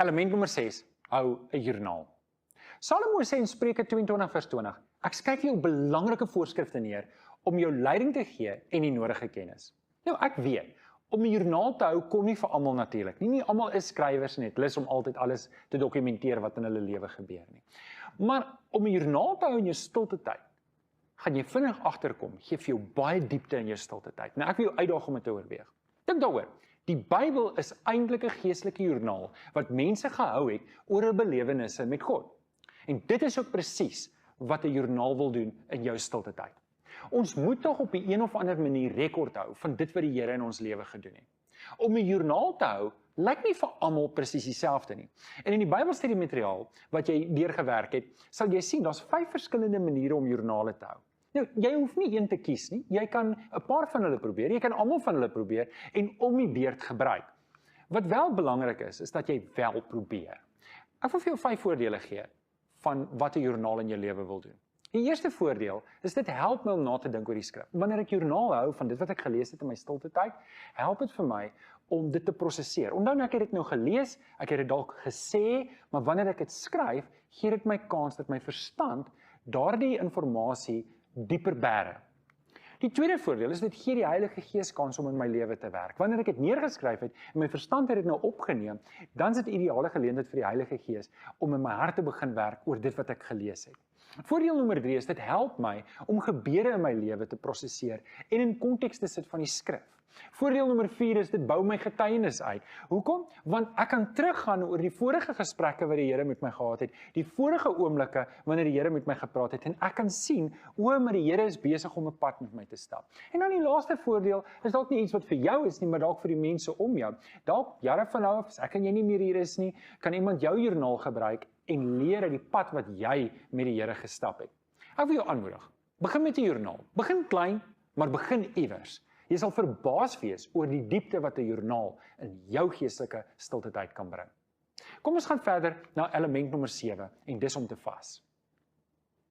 Element nommer 6, hou 'n joernaal. Salomo sê in Spreuke 22:20, ek skryf jou belangrike voorskrifte neer om jou leiding te gee en die nodige kennis. Nou ek weet, om 'n joernaal te hou kom nie vir almal natuurlik nie. Nie almal is skrywers en het lus om altyd alles te dokumenteer wat in hulle lewe gebeur nie. Maar om 'n joernaal te hou in jou stilte tyd, gaan jy vinnig agterkom, gee vir jou baie diepte in jou stilte tyd. Nou ek wil jou uitdaag om dit te oorweeg. Dink daaroor. Die Bybel is eintlik 'n geestelike joernaal wat mense gehou het oor hul belewennisse met God. En dit is ook presies wat 'n joernaal wil doen in jou stilte tyd. Ons moet tog op 'n een of ander manier rekord hou van dit wat die Here in ons lewe gedoen het. Om 'n joernaal te hou, lyk nie vir almal presies dieselfde nie. En in die Bybelstudiemateriaal wat jy deurgewerk het, sal jy sien daar's 5 verskillende maniere om joernale te hou. Nou, jy hoef nie een te kies nie. Jy kan 'n paar van hulle probeer. Jy kan almal van hulle probeer en om die beurt gebruik. Wat wel belangrik is dat jy wel probeer. Ek wil vir jou 5 voordele gee van wat 'n joernaal in jou lewe wil doen. Die eerste voordeel is dit help my om na te dink oor die skrif. Wanneer ek joernaal hou van dit wat ek gelees het in my stilte tyd, help dit vir my om dit te prosesseer. Onthou ek het dit nou gelees, ek het dit dalk gesê, maar wanneer ek dit skryf, gee dit my kans dat my verstand daardie inligting dieper bære. Die tweede voordeel is dit gee die Heilige Gees kans om in my lewe te werk. Wanneer ek dit neergeskryf het en my verstand het dit nou opgeneem, dan is dit ideale geleentheid vir die Heilige Gees om in my hart te begin werk oor dit wat ek gelees het. Voordeel nommer 3 is dit help my om gebeure in my lewe te prosesseer en in konteks te sit van die skrif. Voordeel nommer 4 is dit bou my getuienis uit. Hoekom? Want ek kan teruggaan oor die vorige gesprekke wat die Here met my gehad het, die vorige oomblikke wanneer die Here met my gepraat het en ek kan sien, maar die Here is besig om 'n pad met my te stap. En dan die laaste voordeel is dalk nie iets wat vir jou is nie, maar dalk vir die mense om jou. Dalk jare van nou af, as ek en jy nie meer hier is nie, kan iemand jou joernaal gebruik en leer uit die pad wat jy met die Here gestap het. Ek wil jou aanmoedig. Begin met 'n joernaal. Begin klein, maar begin iewers. Jy sal verbaas wees oor die diepte wat 'n joernaal in jou geestelike stilte tyd kan bring. Kom ons gaan verder na element nommer 7 en dis om te vas.